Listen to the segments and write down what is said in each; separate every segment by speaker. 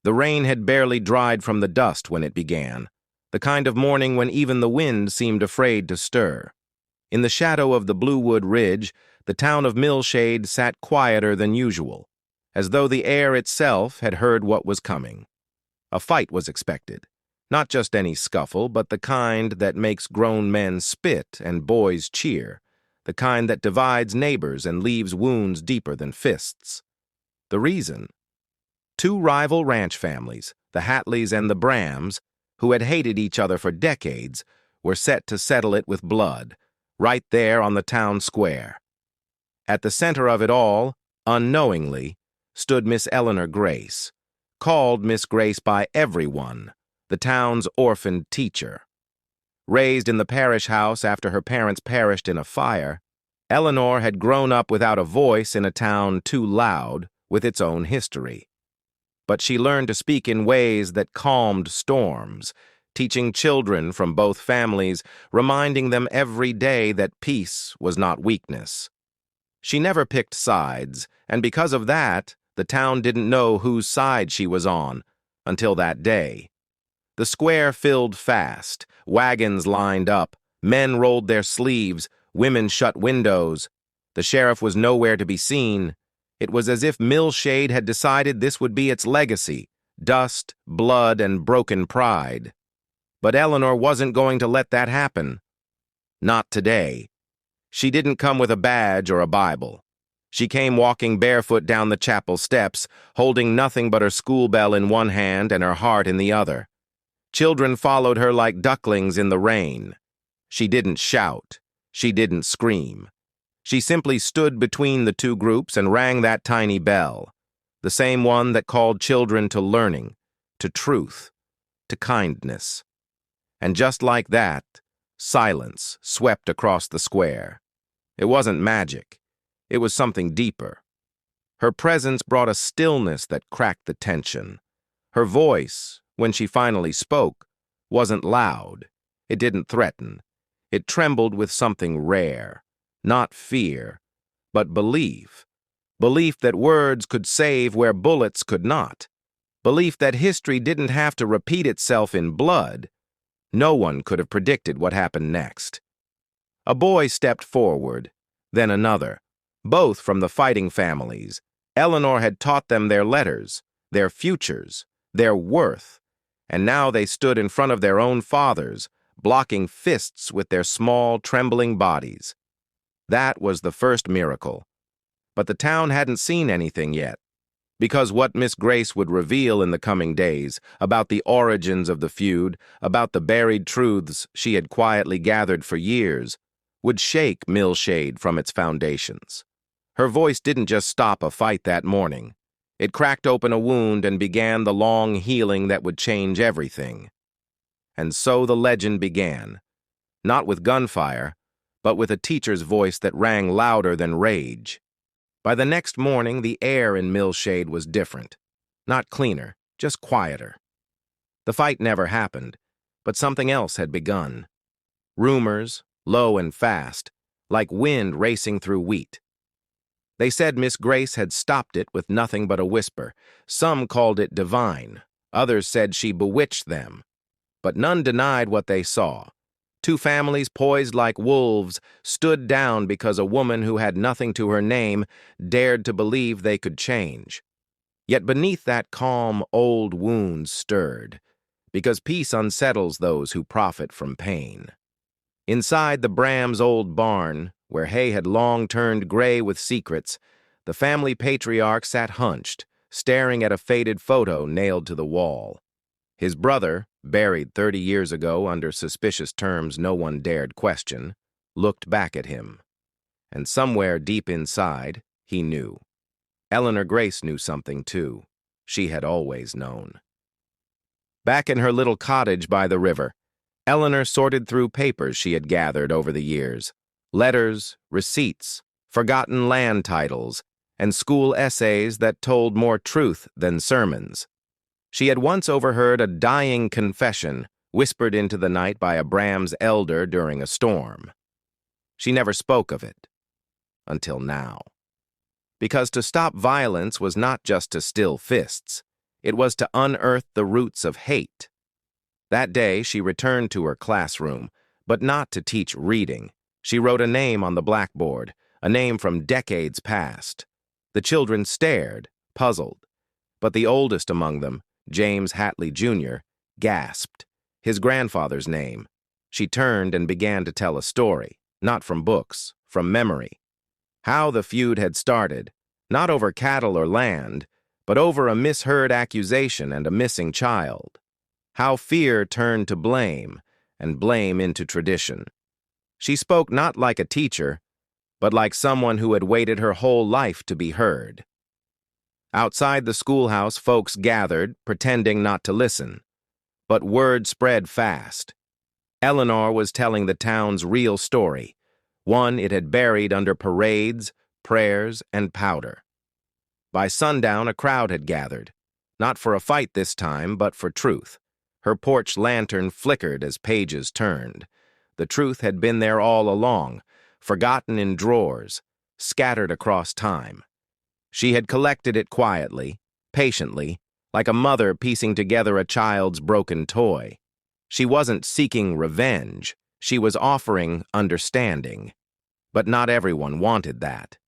Speaker 1: The rain had barely dried from the dust when it began, the kind of morning when even the wind seemed afraid to stir. In the shadow of the Bluewood Ridge, the town of Millshade sat quieter than usual, as though the air itself had heard what was coming. A fight was expected. Not just any scuffle, but the kind that makes grown men spit and boys cheer, the kind that divides neighbors and leaves wounds deeper than fists. The reason? Two rival ranch families, the Hatleys and the Brams, who had hated each other for decades, were set to settle it with blood, right there on the town square. At the center of it all, unknowingly, stood Miss Eleanor Grace, called Miss Grace by everyone, the town's orphaned teacher. Raised in the parish house after her parents perished in a fire, Eleanor had grown up without a voice in a town too loud with its own history. But she learned to speak in ways that calmed storms, teaching children from both families, reminding them every day that peace was not weakness. She never picked sides, and because of that, the town didn't know whose side she was on until that day. The square filled fast, wagons lined up, men rolled their sleeves, women shut windows. The sheriff was nowhere to be seen. It was as if Millshade had decided this would be its legacy, dust, blood, and broken pride. But Eleanor wasn't going to let that happen. Not today. She didn't come with a badge or a Bible. She came walking barefoot down the chapel steps, holding nothing but her school bell in one hand and her heart in the other. Children followed her like ducklings in the rain. She didn't shout. She didn't scream. She simply stood between the two groups and rang that tiny bell, the same one that called children to learning, to truth, to kindness. And just like that, silence swept across the square. It wasn't magic. It was something deeper. Her presence brought a stillness that cracked the tension. Her voice, when she finally spoke, wasn't loud. It didn't threaten. It trembled with something rare. Not fear, but belief. Belief that words could save where bullets could not. Belief that history didn't have to repeat itself in blood. No one could have predicted what happened next. A boy stepped forward, then another, both from the fighting families. Eleanor had taught them their letters, their futures, their worth, and now they stood in front of their own fathers, blocking fists with their small, trembling bodies. That was the first miracle. But the town hadn't seen anything yet, because what Miss Grace would reveal in the coming days about the origins of the feud, about the buried truths she had quietly gathered for years, would shake Millshade from its foundations. Her voice didn't just stop a fight that morning. It cracked open a wound and began the long healing that would change everything. And so the legend began, not with gunfire, but with a teacher's voice that rang louder than rage. By the next morning, the air in Millshade was different. Not cleaner, just quieter. The fight never happened, but something else had begun. Rumors, low and fast, like wind racing through wheat. They said Miss Grace had stopped it with nothing but a whisper. Some called it divine. Others said she bewitched them. But none denied what they saw. Two families poised like wolves stood down because a woman who had nothing to her name dared to believe they could change. Yet beneath that calm, old wounds stirred, because peace unsettles those who profit from pain. Inside the Brams' old barn, where hay had long turned gray with secrets, the family patriarch sat hunched, staring at a faded photo nailed to the wall. His brother, buried 30 years ago under suspicious terms no one dared question, looked back at him. And somewhere deep inside, he knew. Eleanor Grace knew something too. She had always known. Back in her little cottage by the river, Eleanor sorted through papers she had gathered over the years. Letters, receipts, forgotten land titles, and school essays that told more truth than sermons. She had once overheard a dying confession whispered into the night by a Brams elder during a storm. She never spoke of it, until now. Because to stop violence was not just to still fists. It was to unearth the roots of hate. That day, she returned to her classroom, but not to teach reading. She wrote a name on the blackboard, a name from decades past. The children stared, puzzled. But the oldest among them, James Hatley Jr., gasped. His grandfather's name. She turned and began to tell a story, not from books, from memory. How the feud had started, not over cattle or land, but over a misheard accusation and a missing child. How fear turned to blame, and blame into tradition. She spoke not like a teacher, but like someone who had waited her whole life to be heard. Outside the schoolhouse, folks gathered, pretending not to listen. But word spread fast. Eleanor was telling the town's real story, one it had buried under parades, prayers, and powder. By sundown, a crowd had gathered, not for a fight this time, but for truth. Her porch lantern flickered as pages turned. The truth had been there all along, forgotten in drawers, scattered across time. She had collected it quietly, patiently, like a mother piecing together a child's broken toy. She wasn't seeking revenge, she was offering understanding. But not everyone wanted that.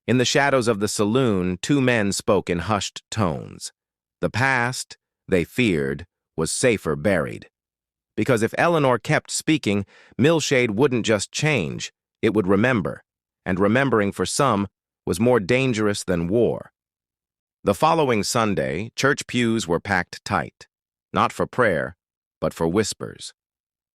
Speaker 1: In the shadows of the saloon, two men spoke in hushed tones. The past, they feared, was safer buried. Because if Eleanor kept speaking, Millshade wouldn't just change, it would remember. And remembering for some was more dangerous than war. The following Sunday, church pews were packed tight, not for prayer, but for whispers.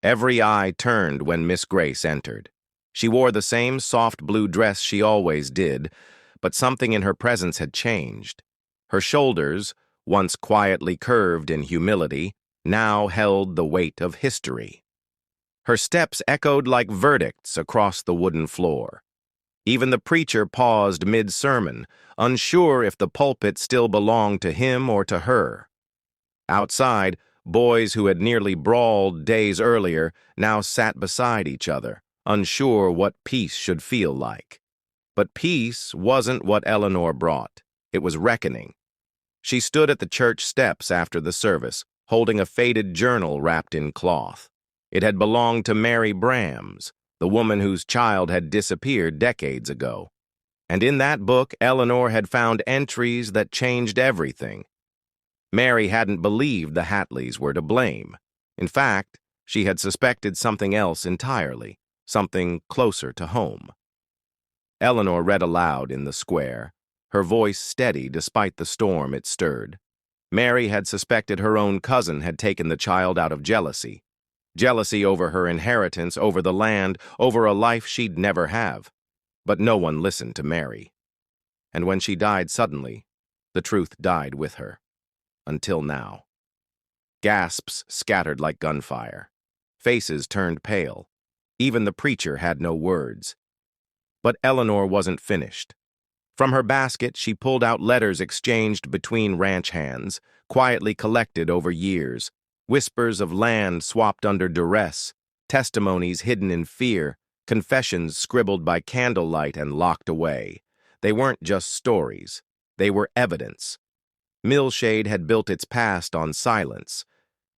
Speaker 1: Every eye turned when Miss Grace entered. She wore the same soft blue dress she always did, but something in her presence had changed. Her shoulders, once quietly curved in humility, now held the weight of history. Her steps echoed like verdicts across the wooden floor. Even the preacher paused mid-sermon, unsure if the pulpit still belonged to him or to her. Outside, boys who had nearly brawled days earlier now sat beside each other, unsure what peace should feel like. But peace wasn't what Eleanor brought. It was reckoning. She stood at the church steps after the service, holding a faded journal wrapped in cloth. It had belonged to Mary Brams, the woman whose child had disappeared decades ago. And in that book, Eleanor had found entries that changed everything. Mary hadn't believed the Hatleys were to blame. In fact, she had suspected something else entirely, something closer to home. Eleanor read aloud in the square, her voice steady despite the storm it stirred. Mary had suspected her own cousin had taken the child out of jealousy. Jealousy over her inheritance, over the land, over a life she'd never have. But no one listened to Mary. And when she died suddenly, the truth died with her. Until now. Gasps scattered like gunfire. Faces turned pale. Even the preacher had no words. But Eleanor wasn't finished. From her basket, she pulled out letters exchanged between ranch hands, quietly collected over years, whispers of land swapped under duress, testimonies hidden in fear, confessions scribbled by candlelight and locked away. They weren't just stories. They were evidence. Millshade had built its past on silence.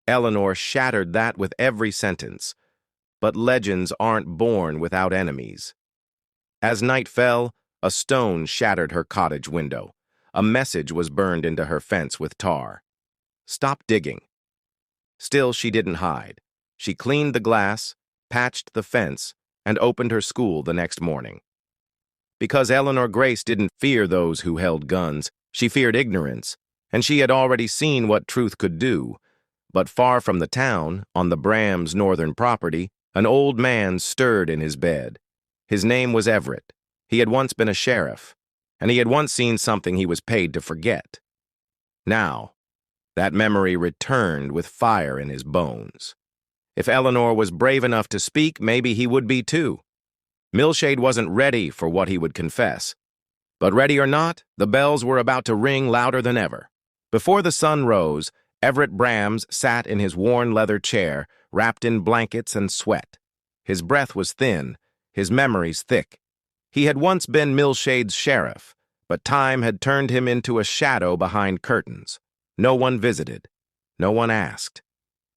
Speaker 1: Eleanor shattered that with every sentence. But legends aren't born without enemies. As night fell, a stone shattered her cottage window. A message was burned into her fence with tar. Stop digging. Still, she didn't hide. She cleaned the glass, patched the fence, and opened her school the next morning. Because Eleanor Grace didn't fear those who held guns, she feared ignorance, and she had already seen what truth could do. But far from the town, on the Brams' northern property, an old man stirred in his bed. His name was Everett. He had once been a sheriff, and he had once seen something he was paid to forget. Now, that memory returned with fire in his bones. If Eleanor was brave enough to speak, maybe he would be too. Millshade wasn't ready for what he would confess. But ready or not, the bells were about to ring louder than ever. Before the sun rose, Everett Brams sat in his worn leather chair, wrapped in blankets and sweat. His breath was thin, his memories thick. He had once been Millshade's sheriff, but time had turned him into a shadow behind curtains. No one visited. No one asked.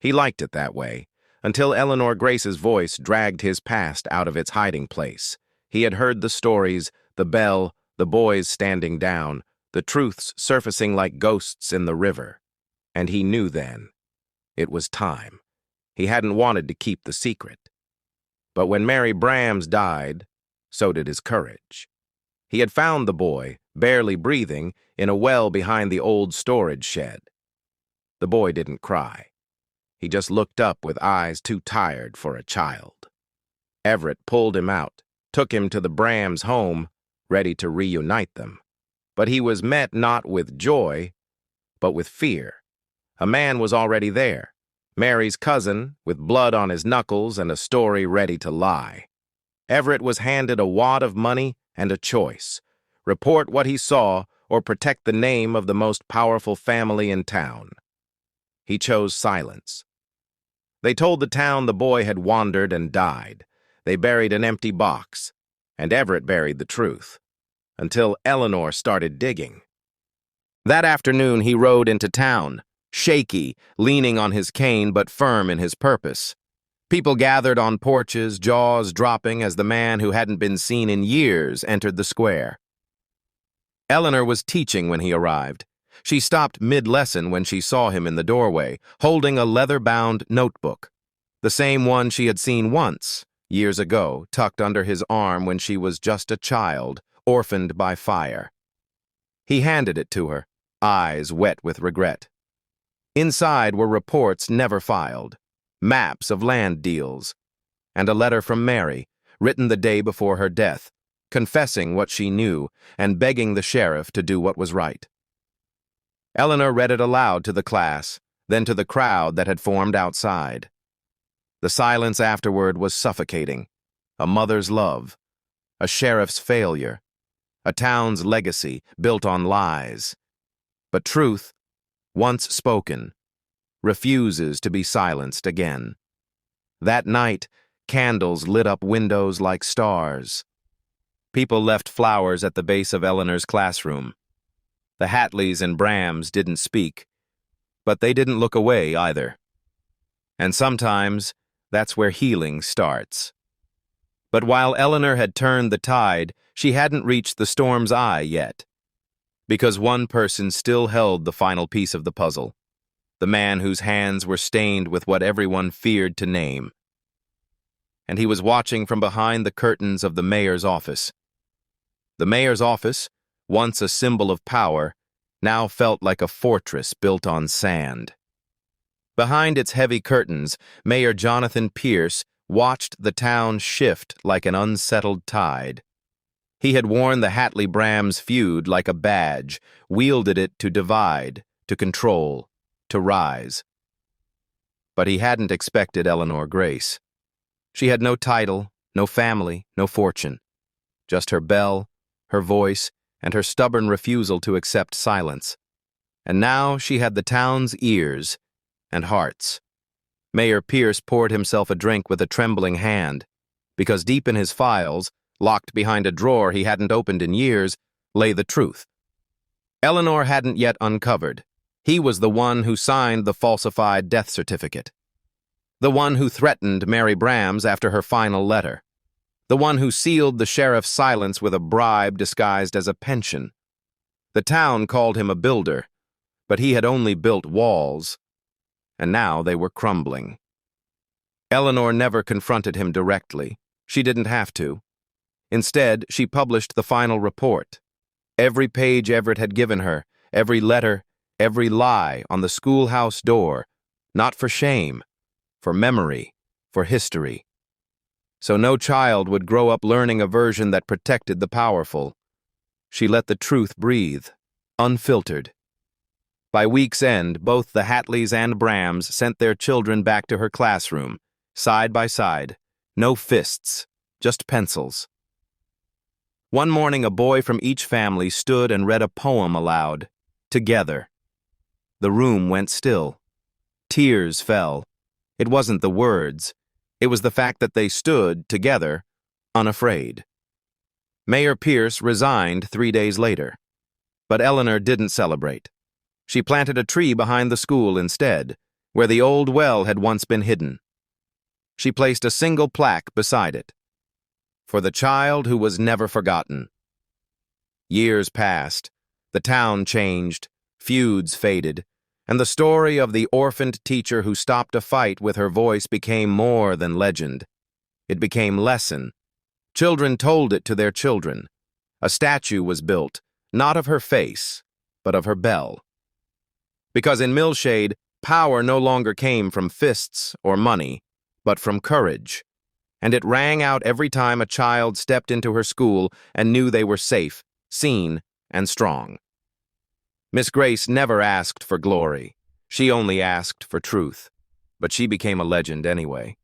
Speaker 1: He liked it that way, until Eleanor Grace's voice dragged his past out of its hiding place. He had heard the stories, the bell, the boys standing down, the truths surfacing like ghosts in the river. And he knew then. It was time. He hadn't wanted to keep the secret. But when Mary Brams died, so did his courage. He had found the boy, barely breathing, in a well behind the old storage shed. The boy didn't cry. He just looked up with eyes too tired for a child. Everett pulled him out, took him to the Brams' home, ready to reunite them. But he was met not with joy, but with fear. A man was already there, Mary's cousin, with blood on his knuckles and a story ready to lie. Everett was handed a wad of money and a choice: report what he saw or protect the name of the most powerful family in town. He chose silence. They told the town the boy had wandered and died. They buried an empty box, and Everett buried the truth, until Eleanor started digging. That afternoon he rode into town, shaky, leaning on his cane but firm in his purpose. People gathered on porches, jaws dropping as the man who hadn't been seen in years entered the square. Eleanor was teaching when he arrived. She stopped mid-lesson when she saw him in the doorway, holding a leather-bound notebook, the same one she had seen once, years ago, tucked under his arm when she was just a child, orphaned by fire. He handed it to her, eyes wet with regret. Inside were reports never filed, maps of land deals, and a letter from Mary, written the day before her death, confessing what she knew and begging the sheriff to do what was right. Eleanor read it aloud to the class, then to the crowd that had formed outside. The silence afterward was suffocating. A mother's love, a sheriff's failure, a town's legacy built on lies. But truth, once spoken, refuses to be silenced again. That night, candles lit up windows like stars. People left flowers at the base of Eleanor's classroom. The Hatleys and Brams didn't speak, but they didn't look away either. And sometimes, that's where healing starts. But while Eleanor had turned the tide, she hadn't reached the storm's eye yet. Because one person still held the final piece of the puzzle, the man whose hands were stained with what everyone feared to name. And he was watching from behind the curtains of the mayor's office. The mayor's office, once a symbol of power, now felt like a fortress built on sand. Behind its heavy curtains, Mayor Jonathan Pierce watched the town shift like an unsettled tide. He had worn the Hatley-Brams feud like a badge, wielded it to divide, to control, to rise. But he hadn't expected Eleanor Grace. She had no title, no family, no fortune. Just her bell, her voice, and her stubborn refusal to accept silence. And now she had the town's ears and hearts. Mayor Pierce poured himself a drink with a trembling hand, because deep in his files, locked behind a drawer he hadn't opened in years, lay the truth. Eleanor hadn't yet uncovered. He was the one who signed the falsified death certificate. The one who threatened Mary Brams after her final letter. The one who sealed the sheriff's silence with a bribe disguised as a pension. The town called him a builder, but he had only built walls, and now they were crumbling. Eleanor never confronted him directly. She didn't have to. Instead, she published the final report. Every page Everett had given her, every letter, every lie on the schoolhouse door, not for shame, for memory, for history. So no child would grow up learning a version that protected the powerful. She let the truth breathe, unfiltered. By week's end, both the Hatleys and Brams sent their children back to her classroom, side by side, no fists, just pencils. One morning, a boy from each family stood and read a poem aloud, together. The room went still. Tears fell. It wasn't the words. It was the fact that they stood together, unafraid. Mayor Pierce resigned 3 days later, but Eleanor didn't celebrate. She planted a tree behind the school instead, where the old well had once been hidden. She placed a single plaque beside it. For the child who was never forgotten. Years passed, the town changed, feuds faded, and the story of the orphaned teacher who stopped a fight with her voice became more than legend. It became lesson. Children told it to their children. A statue was built, not of her face, but of her bell. Because in Millshade, power no longer came from fists or money, but from courage. And it rang out every time a child stepped into her school and knew they were safe, seen, and strong. Miss Grace never asked for glory. She only asked for truth. But she became a legend anyway.